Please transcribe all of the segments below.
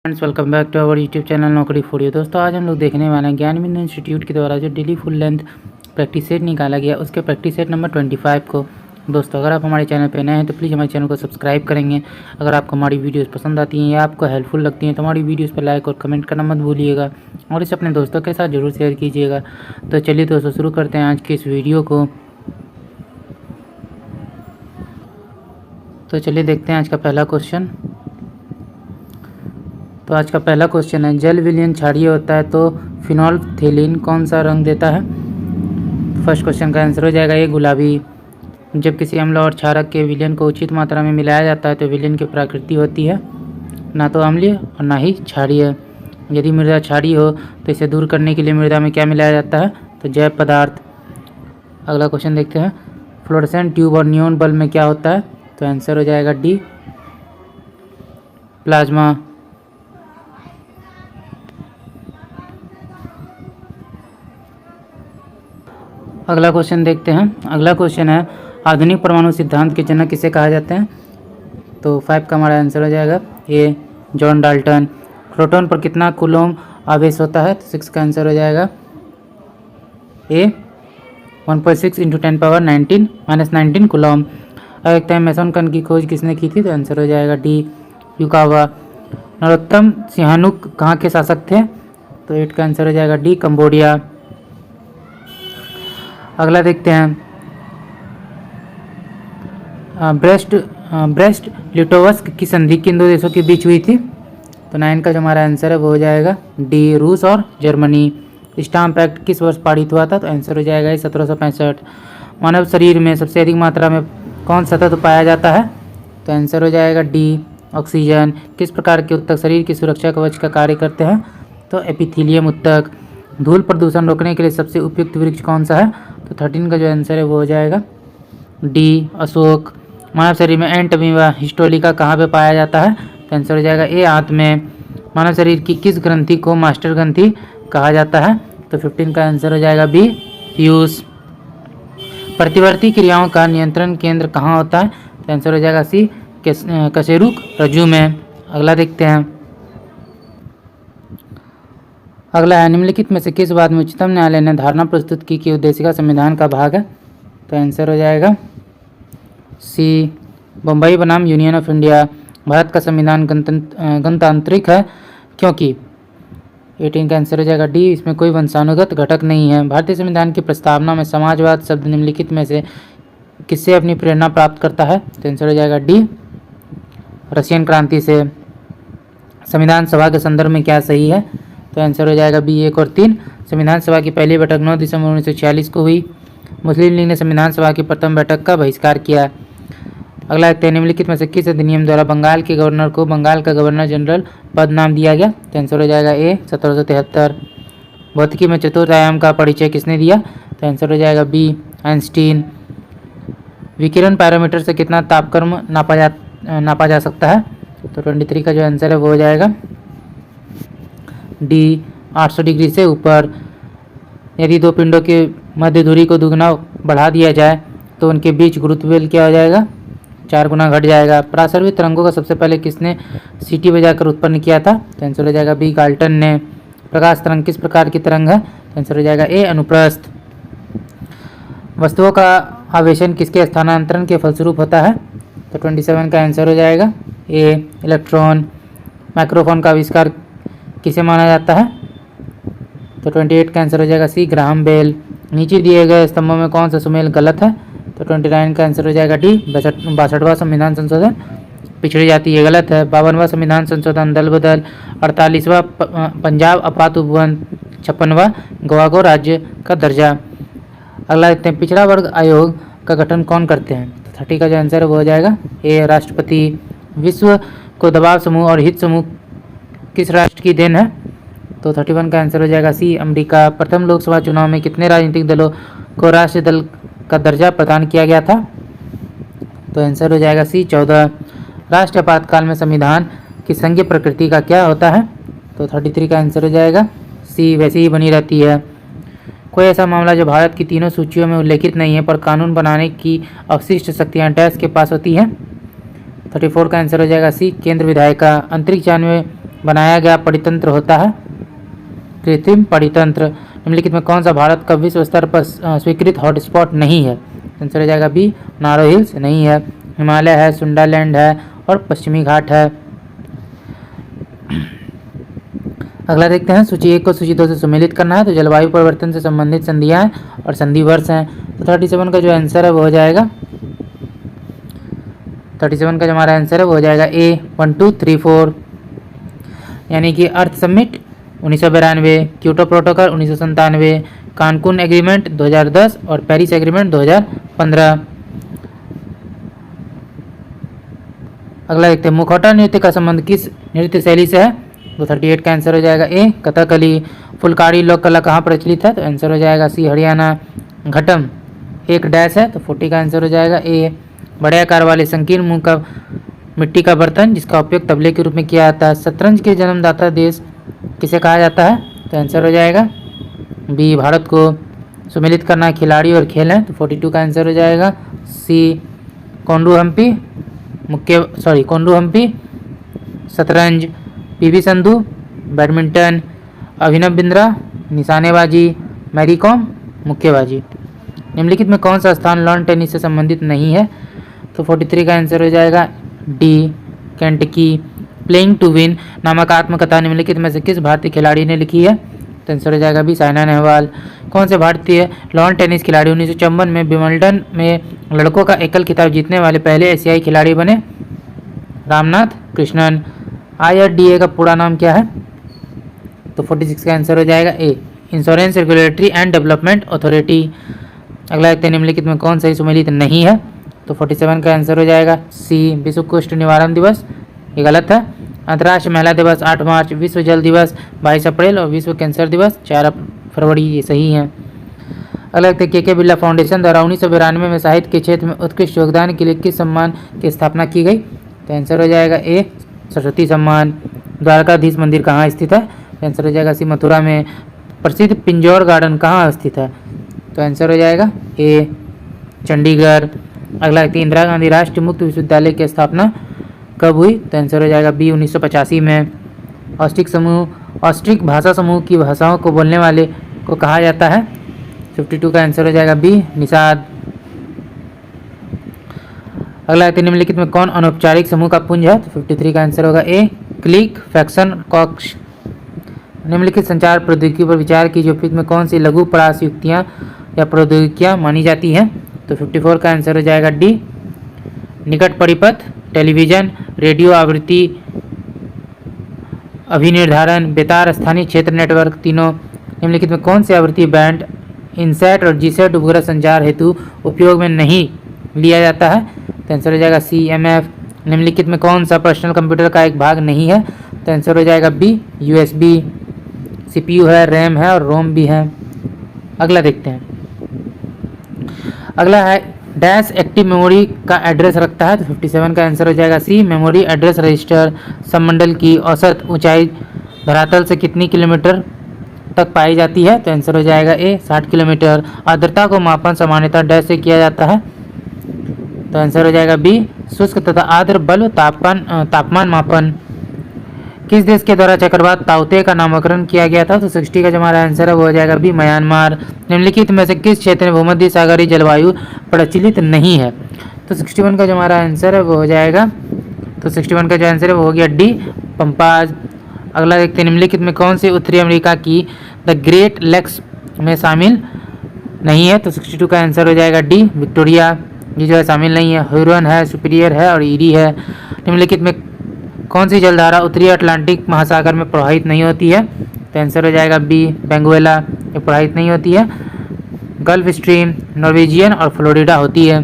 Friends, welcome back to our YouTube channel Naukri for you. दोस्तों, आज हम लोग देखने वाले हैं ज्ञान बिंदु इंस्टीट्यूट के द्वारा जो daily full length practice set निकाला गया उसके प्रैक्टिस सेट नंबर 25 को। दोस्तों, अगर आप हमारे चैनल पर नए हैं तो प्लीज़ हमारे चैनल को सब्सक्राइब करेंगे। अगर आपको हमारी वीडियोस पसंद आती हैं या आपको हेल्पफुल लगती हैं तो हमारी वीडियोस पर लाइक और कमेंट करना मत भूलिएगा और इसे अपने दोस्तों के साथ जरूर शेयर कीजिएगा। तो चलिए दोस्तों, शुरू करते हैं आज की इस वीडियो को। तो चलिए देखते हैं आज का पहला क्वेश्चन। तो आज का पहला क्वेश्चन है, जल विलयन क्षारीय होता है तो फिनोल्फथेलिन कौन सा रंग देता है? फर्स्ट क्वेश्चन का आंसर हो जाएगा ये गुलाबी। जब किसी अम्ल और क्षारक के विलयन को उचित मात्रा में मिलाया जाता है तो विलयन की प्रकृति होती है ना तो अम्लीय और ना ही क्षारीय। यदि मृदा क्षारीय हो तो इसे दूर करने के लिए मृदा में क्या मिलाया जाता है? तो जैव पदार्थ। अगला क्वेश्चन देखते हैं, फ्लोरेसेंट ट्यूब और नियॉन बल्ब में क्या होता है? तो आंसर हो जाएगा डी, प्लाज्मा। अगला क्वेश्चन देखते हैं। अगला क्वेश्चन है, आधुनिक परमाणु सिद्धांत के जनक किसे कहा जाते हैं? तो 5 का हमारा आंसर हो जाएगा ए, जॉन डाल्टन। प्रोटॉन पर कितना कूलॉम आवेश होता है? तो 6 का आंसर हो जाएगा ए, 1.6 × 10⁻19 कूलॉम। अव्यक्तय मेसन कण की खोज किसने की थी? तो आंसर हो जाएगा डी, युकावा। नरोत्तम सिंहानुक कहाँ के शासक थे? तो 8 का आंसर हो जाएगा डी, कंबोडिया। अगला देखते हैं, ब्रेस्ट लिटोवस्क की संधि किन दो देशों के बीच हुई थी? तो 9 का जो हमारा आंसर है वो हो जाएगा डी, रूस और जर्मनी। स्टाम्प एक्ट किस वर्ष पारित हुआ था? तो आंसर हो जाएगा 1765। मानव शरीर में सबसे अधिक मात्रा में कौन सा तत्व पाया जाता है? तो आंसर हो जाएगा डी, ऑक्सीजन। किस प्रकार के उत्तक शरीर की सुरक्षा कवच का कार्य करते हैं? तो एपिथीलियम उत्तक। धूल प्रदूषण रोकने के लिए सबसे उपयुक्त वृक्ष कौन सा है? तो 13 का जो आंसर है वो हो जाएगा डी, अशोक। मानव शरीर में एंटमीबा हिस्टोलिका कहाँ पे पाया जाता है? तो आंसर हो जाएगा ए, आंत में। मानव शरीर की किस ग्रंथि को मास्टर ग्रंथि कहा जाता है? तो 15 का आंसर हो जाएगा बी, पीयूष। प्रतिवर्ती क्रियाओं का नियंत्रण केंद्र कहाँ होता है? तो आंसर हो जाएगा सी, कशेरुक रज्जु में। अगला देखते हैं। अगला है, निम्नलिखित में से किस बात में उच्चतम न्यायालय ने धारणा प्रस्तुत की कि उद्देशिका संविधान का भाग है? तो आंसर हो जाएगा सी, बम्बई बनाम यूनियन ऑफ इंडिया। भारत का संविधान गणतांत्रिक है क्योंकि 18 का आंसर हो जाएगा डी, इसमें कोई वंशानुगत घटक नहीं है। भारतीय संविधान की प्रस्तावना में समाजवाद शब्द निम्नलिखित में से किससे अपनी प्रेरणा प्राप्त करता है? तो आंसर हो जाएगा डी, रशियन क्रांति से। संविधान सभा के संदर्भ में क्या सही है? तो आंसर हो जाएगा बी, 1 और 3। संविधान सभा की पहली बैठक 9 दिसंबर 1946 को हुई। मुस्लिम लीग ने संविधान सभा की प्रथम बैठक का बहिष्कार किया। अगला देखते हैं, निम्नलिखित में से किस अधिनियम द्वारा बंगाल के गवर्नर को बंगाल का गवर्नर जनरल पद नाम दिया गया? तो आंसर हो जाएगा ए, 1773। भौतिकी में चतुर्थ आयाम का परिचय किसने दिया? तो आंसर हो जाएगा बी, आइंस्टीन। विकिरण पैरामीटर से कितना तापक्रम नापा जा सकता है? तो 23 का जो आंसर है वो हो जाएगा डी, 800 डिग्री से ऊपर। यदि दो पिंडों के मध्य दूरी को दुगना बढ़ा दिया जाए तो उनके बीच गुरुत्व बल क्या हो जाएगा? 4 गुना घट जाएगा। परासर्वित तरंगों का सबसे पहले किसने सीटी बजाकर उत्पन्न किया था? तो आंसर हो जाएगा बी, गाल्टन ने। प्रकाश तरंग किस प्रकार की तरंग है? तो आंसर हो जाएगा ए, अनुप्रस्थ। वस्तुओं का आवेशन किसके स्थानांतरण के फलस्वरूप होता है? तो 27 का आंसर हो जाएगा ए, इलेक्ट्रॉन। माइक्रोफोन का आविष्कार किसे माना जाता है? तो 28 का आंसर हो जाएगा सी, ग्राहम बेल। नीचे दिए गए स्तंभों में कौन सा सुमेल गलत है? तो 29 का आंसर हो जाएगा डी, 62वां संविधान संशोधन। पिछड़ी जाति ये गलत है। 52वां संविधान संशोधन, दल बदल। 48वां पंजाब आपात उपवन। 56वां गोवा को राज्य का दर्जा। अगला देखते हैं, पिछड़ा वर्ग आयोग का गठन कौन करते हैं? तो 30 का जो आंसर है वो हो जाएगा ए, राष्ट्रपति। विश्व को दबाव समूह और हित समूह किस राष्ट्र की देन है? तो 31 का आंसर हो जाएगा सी, अमेरिका। प्रथम लोकसभा चुनाव में कितने राजनीतिक दलों को राष्ट्रीय दल का दर्जा प्रदान किया गया था? तो आंसर हो जाएगा सी, 14। राष्ट्रीय आपातकाल में संविधान की संघीय प्रकृति का क्या होता है? तो 33 का आंसर हो जाएगा सी, वैसे ही बनी रहती है। कोई ऐसा मामला जो भारत की तीनों सूचियों में उल्लेखित नहीं है पर कानून बनाने की अवशिष्ट शक्तियाँ डैश के पास होती हैं? 34 का आंसर हो जाएगा सी, केंद्र विधायिका। अंतरिक्ष यान में बनाया गया परितंत्र होता है? कृत्रिम परितंत्र। निम्नलिखित में कौन सा भारत का विश्व स्तर पर स्वीकृत हॉटस्पॉट नहीं है? आंसर हो जाएगा बी, नारो हिल्स नहीं है, हिमालय है, सुंडालैंड है और पश्चिमी घाट है। अगला देखते हैं, सूची 1 को सूची 2 से सम्मिलित करना है। तो जलवायु परिवर्तन से संबंधित संधियां हैं और संधि वर्ष हैं। तो 37 का जो आंसर है वो हो जाएगा 37 का जो हमारा आंसर है वो हो जाएगा ए 1 2 3 4, यानी कि Earth Summit 1992, Kyoto Protocol 1997, Cancun agreement 2010 और पेरिस एग्रीमेंट 2015। अगला देखते हैं, मुखौटा नृत्य का संबंध किस नृत्य शैली से है? तो 38 का आंसर हो जाएगा ए कथकली। फुलकारी लोक कला कहाँ प्रचलित है? तो आंसर हो जाएगा सी, हरियाणा। घटम एक डैश है तो 40 का आंसर हो जाएगा ए। बड़े आकार वाले संकीर्ण मुंह का मिट्टी का बर्तन जिसका उपयोग तबले के रूप में किया जाता है। शतरंज के जन्मदाता देश किसे कहा जाता है? तो आंसर हो जाएगा बी, भारत को। सम्मिलित करना खिलाड़ी और खेल है तो 42 का आंसर हो जाएगा सी, कोंडू हम्पी। शतरंज पीवी संधू, बैडमिंटन अभिनव बिंद्रा, निशानेबाजी मैरी कॉम, मुक्केबाजी। निम्नलिखित में कौन सा स्थान लॉन टेनिस से संबंधित नहीं है? तो 43 का आंसर हो जाएगा D, Kentucky. Playing to win नामक आत्मकथा निम्नलिखित में से किस भारतीय खिलाड़ी ने लिखी है? तो आंसर हो जाएगा बी, साइना नेहवाल। कौन से भारतीय लॉन टेनिस खिलाड़ी 1954 में विंबलडन में लड़कों का एकल खिताब जीतने वाले पहले एशियाई खिलाड़ी बने? रामनाथ कृष्णन। IRDA का पूरा नाम क्या है? तो 46 का आंसर हो जाएगा A, insurance regulatory and development authority. अगला देखते हैं, निम्नलिखित में कौन सही सम्मिलित नहीं है? तो 47 का आंसर हो जाएगा सी, विश्व कुष्ठ निवारण दिवस। ये गलत है। अंतर्राष्ट्रीय महिला दिवस 8 मार्च, विश्व जल दिवस 22 अप्रैल और विश्व कैंसर दिवस 4 फरवरी, ये सही है। अगला देखते हैं, के बिरला फाउंडेशन द्वारा 1992 में साहित्य के क्षेत्र में उत्कृष्ट योगदान के लिए किस सम्मान की स्थापना की गई? तो आंसर हो जाएगा ए, सरस्वती सम्मान। द्वारकाधीश मंदिर कहाँ स्थित है? तो आंसर हो जाएगा सी, मथुरा में। प्रसिद्ध पिंजौर गार्डन कहाँ स्थित है? तो आंसर हो जाएगा ए, चंडीगढ़। अगला देखते हैं, इंदिरा गांधी राष्ट्रीय मुक्त विश्वविद्यालय की स्थापना कब हुई? तो आंसर हो जाएगा बी, 1985 में। ऑस्ट्रिक भाषा समूह की भाषाओं को बोलने वाले को कहा जाता है? 52 का आंसर हो जाएगा बी, निषाद। अगला निम्नलिखित में कौन अनौपचारिक समूह का पुंज है? तो 53 का आंसर होगा ए, क्लिक, फैक्शन, कॉक्स। निम्नलिखित संचार प्रौद्योगिकी पर विचार कीजिए, उपयुक्त में कौन सी लघु परास युक्तियाँ या प्रौद्योगिकियाँ मानी जाती हैं? तो 54 का आंसर हो जाएगा डी, निकट परिपथ, टेलीविजन, रेडियो आवृत्ति अभिनिर्धारण, बेतार स्थानीय क्षेत्र नेटवर्क, तीनों। निम्नलिखित में कौन सी आवृत्ति बैंड इनसेट और जीसेट उपग्रह संचार हेतु उपयोग में नहीं लिया जाता है? तो आंसर हो जाएगा सी, MF। निम्नलिखित में कौन सा पर्सनल कंप्यूटर का एक भाग नहीं है? तो आंसर हो जाएगा बी, USB। CPU है, रैम है और रोम भी है। अगला देखते हैं, अगला है डैश एक्टिव मेमोरी का एड्रेस रखता है? तो 57 का आंसर हो जाएगा सी, मेमोरी एड्रेस रजिस्टर। सममंडल की औसत ऊंचाई धरातल से कितनी किलोमीटर तक पाई जाती है? तो आंसर हो जाएगा ए, 60 किलोमीटर। आर्द्रता को मापन सामान्यतः डैश से किया जाता है? तो आंसर हो जाएगा बी, शुष्क तथा आर्द्र बल्ब तापमान मापन। किस देश के द्वारा चक्रवात ताउते का नामकरण किया गया था? तो 60 का जो हमारा आंसर है वो हो जाएगा बी, म्यांमार। निम्नलिखित में से किस क्षेत्र में भूमध्य सागरीय जलवायु प्रचलित नहीं है? तो 61 का जो हमारा आंसर है वो हो जाएगा, तो 61 का जो आंसर है वो हो गया डी, पंपाज। अगला देखते हैं, निम्नलिखित में कौन सी उत्तरी अमेरिका की द ग्रेट लेक्स में शामिल नहीं है? तो 62 का आंसर हो जाएगा डी, विक्टोरिया। ये जो है शामिल नहीं है। ह्यूरन है, सुपीरियर है और ईरी है। निम्नलिखित में कौन सी जलधारा उत्तरी अटलांटिक महासागर में प्रवाहित नहीं होती है? तो आंसर हो जाएगा बी, बेंगुएला। ये प्रवाहित नहीं होती है। गल्फ स्ट्रीम, नॉर्वेजियन और फ्लोरिडा होती है।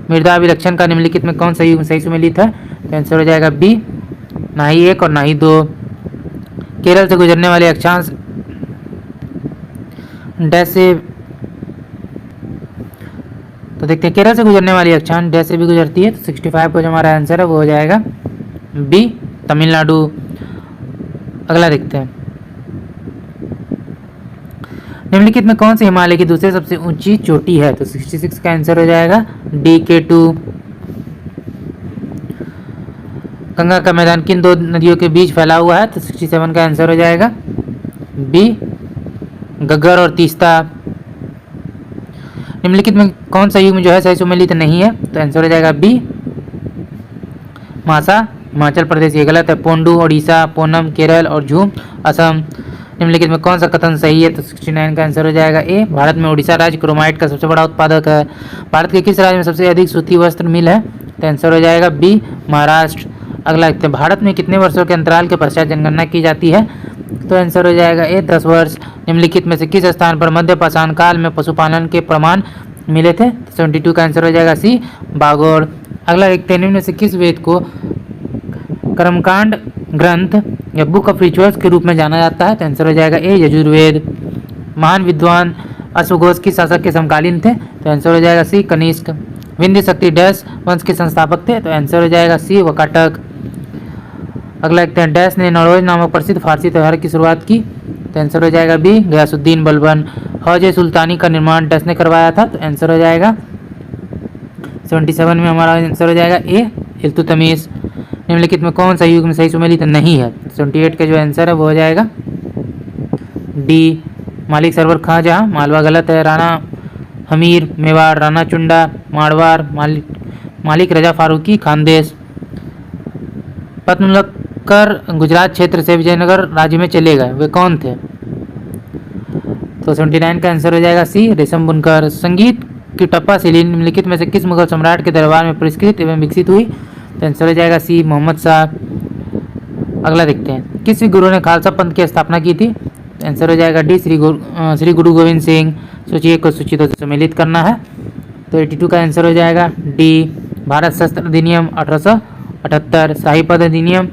मृदा अभिरक्षण का निम्नलिखित में कौन सही सम्मिलित है? तो आंसर हो जाएगा बी, ना ही 1 और ना ही 2। केरल से गुजरने वाले अक्षांश डैश से, तो देखते हैं, केरल से गुजरने वाली अक्षांश डैश से भी गुजरती है। तो 65 को जो हमारा आंसर है वो हो जाएगा बी, तमिलनाडु। अगला देखते हैं, निम्नलिखित में कौन सी हिमालय की दूसरी सबसे ऊंची चोटी है? तो 66 का आंसर हो जाएगा डी, K2। गंगा का मैदान किन दो नदियों के बीच फैला हुआ है? तो 67 का आंसर हो जाएगा बी, घग्गर और तीस्ता। निम्नलिखित में कौन सा युग्म जो है सही सुमेलित नहीं है? तो आंसर हो जाएगा बी, मासा हिमाचल प्रदेश, ये गलत है। पोंडू उड़ीसा, पोनम केरल और झूम असम। निम्नलिखित में कौन सा कथन सही है? तो 69 का आंसर हो जाएगा ए, भारत में उड़ीसा राज्य क्रोमाइट का सबसे बड़ा उत्पादक है। भारत के किस राज्य में सबसे अधिक सूती वस्त्र मिल है? तो आंसर हो जाएगा बी, महाराष्ट्र। अगला देखते हैं, भारत में कितने वर्षों के अंतराल के पश्चात जनगणना की जाती है? तो आंसर हो जाएगा ए, 10 वर्ष। निम्नलिखित में से किस स्थान पर मध्य पाषाण काल में पशुपालन के प्रमाण मिले थे? 72 का आंसर हो जाएगा सी, बागोर। अगला देखते हैं, निम्न में से किस वेद को कर्मकांड ग्रंथ या बुक ऑफ रिचुअल्स के रूप में जाना जाता है? तो आंसर हो जाएगा ए, यजुर्वेद। महान विद्वान अश्वघोष किस शासक के समकालीन थे? तो आंसर हो जाएगा सी, कनिष्क। विंध्य शक्ति डैश वंश के संस्थापक थे? तो आंसर हो जाएगा सी, वकाटक। अगला देखते हैं, डैश ने नौरोज नामक प्रसिद्ध फारसी त्यौहार की शुरुआत की? तो आंसर हो जाएगा बी, गयासुद्दीन बलबन। हौज सुल्तानी का निर्माण डैश ने करवाया था? तो आंसर हो जाएगा 77 में हमारा आंसर हो जाएगा ए, इल्तुतमिश। निम्नलिखित में कौन सा युग में सही सुमेलित नहीं है? 78 का जो आंसर है वो हो जाएगा डी, मालिक सरवर खांजहां। मालवा गलत है। राणा हमीर मेवाड़, राणा चुंडा मारवाड़, मालिक रजा फारूकी खानदेश। पद्मलकर गुजरात क्षेत्र से विजयनगर राज्य में चले गए, वे कौन थे? तो 79 का आंसर हो जाएगा सी, रेशम बुनकर। संगीत की टप्पा शैली निम्नलिखित में से किस मुगल सम्राट के दरबार में पुरस्कृत एवं विकसित हुई? तो आंसर हो जाएगा सी, मोहम्मद शाह। अगला देखते हैं, किस गुरु ने खालसा पंथ की स्थापना की थी? तो आंसर हो जाएगा डी, श्री गुरु गोविंद सिंह। सूची को सूचितों से सम्मिलित करना है। तो 82 का आंसर हो जाएगा डी, भारत शस्त्र अधिनियम 1878, शाही पद अधिनियम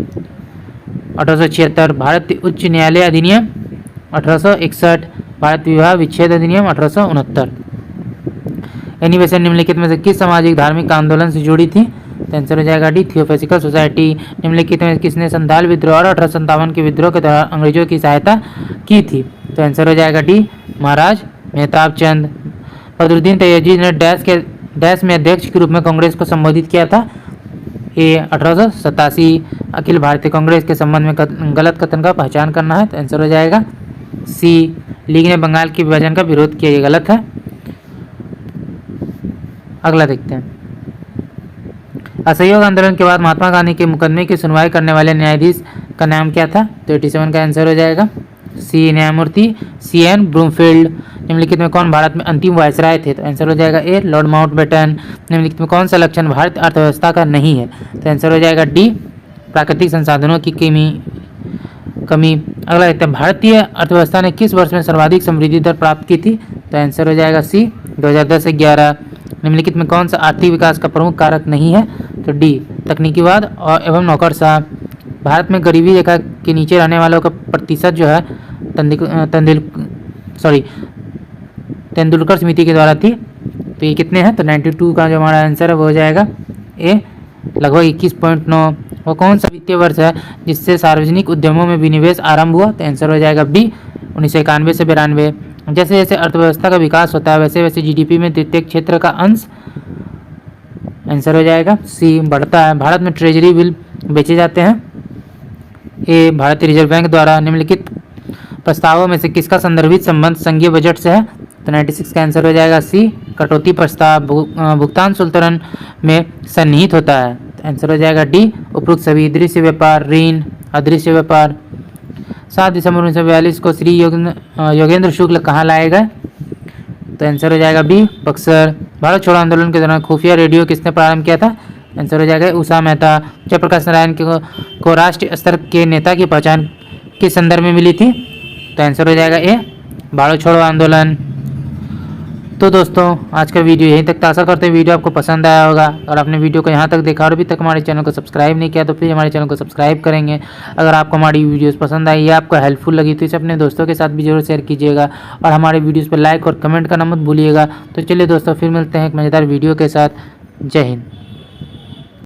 1876, भारत उच्च न्यायालय अधिनियम 1861, भारत विवाह विच्छेद अधिनियम 1869। एनिवेशन निम्नलिखित में से किस सामाजिक धार्मिक आंदोलन से जुड़ी थी? तो आंसर हो जाएगा डी, थियोसॉफिकल सोसाइटी। निम्नलिखित में किसने संथाल विद्रोह और 1857 के विद्रोह के दौरान अंग्रेजों की सहायता की थी? तो आंसर हो जाएगा डी, महाराज मेहताब चंद। बदरुद्दीन तैयबजी ने डैश में अध्यक्ष के रूप में कांग्रेस को संबोधित किया था? ए, 1887। अखिल भारतीय कांग्रेस के संबंध में गलत कथन का पहचान करना है। तो आंसर हो जाएगा सी, लीग ने बंगाल के विभाजन का विरोध किया, ये गलत है। अगला देखते हैं, असहयोग आंदोलन के बाद महात्मा गांधी के मुकदमे की सुनवाई करने वाले न्यायाधीश का नाम क्या था? तो 87 का आंसर हो जाएगा सी, न्यायमूर्ति CN ब्रूमफील्ड। निम्नलिखित में कौन भारत में अंतिम वायसराय थे? तो आंसर हो जाएगा ए, लॉर्ड माउंटबेटन। निम्नलिखित में कौन सा लक्षण भारतीय अर्थव्यवस्था का नहीं है? तो आंसर हो जाएगा डी, प्राकृतिक संसाधनों की कमी। अगला देखते हैं, भारतीय अर्थव्यवस्था ने किस वर्ष में सर्वाधिक समृद्धि दर प्राप्त की थी? तो आंसर हो जाएगा सी, 2010 से 11। निम्नलिखित में कौन सा आर्थिक विकास का प्रमुख कारक नहीं है? तो डी, तकनीकीवाद और एवं नौकरशाह। भारत में गरीबी रेखा के नीचे रहने वालों का प्रतिशत जो है तेंदुलकर समिति के द्वारा थी, तो ये कितने हैं? तो 92 का जो हमारा आंसर है वो हो जाएगा ए, लगभग 21.9। वो कौन सा वित्तीय वर्ष है जिससे सार्वजनिक उद्यमों में विनिवेश आरंभ हुआ? तो आंसर हो जाएगा बी, 1991 से 92। जैसे जैसे अर्थव्यवस्था का विकास होता है वैसे वैसे GDP में तृतीय क्षेत्र का अंश, आंसर हो जाएगा सी, बढ़ता है। भारत में ट्रेजरी बिल बेचे जाते हैं? ए, भारतीय रिजर्व बैंक द्वारा। निम्नलिखित प्रस्तावों में से किसका संदर्भित संबंध संघीय बजट से है? तो 96 का आंसर हो जाएगा सी, कटौती प्रस्ताव भुगतान संतुलन में सन्निहित होता है। तो आंसर हो जाएगा डी, उपरोक्त सभी। दृश्य व्यापार, ऋण, अदृश्य व्यापार। 7 दिसंबर 1942 को श्री योगेंद्र शुक्ल कहाँ लाए गए? तो आंसर हो जाएगा बी, बक्सर। भारत छोड़ो आंदोलन के दौरान खुफिया रेडियो किसने प्रारंभ किया था? आंसर हो जाएगा उषा मेहता। जयप्रकाश नारायण को राष्ट्रीय स्तर के नेता की पहचान किस संदर्भ में मिली थी? तो आंसर हो जाएगा ए, भारत छोड़ो आंदोलन। तो दोस्तों आज का वीडियो यहीं तक था। आशा करते हैं वीडियो आपको पसंद आया होगा। और आपने वीडियो को यहाँ तक देखा और अभी तक हमारे चैनल को सब्सक्राइब नहीं किया तो प्लीज़ हमारे चैनल को सब्सक्राइब करेंगे। अगर आपको हमारी वीडियोस पसंद आई या आपको हेल्पफुल लगी तो इसे अपने दोस्तों के साथ भी जरूर शेयर कीजिएगा और हमारे वीडियोज़ पर लाइक और कमेंट करना मत भूलिएगा। तो चलिए दोस्तों, फिर मिलते हैं एक मज़ेदार वीडियो के साथ। जय हिंद।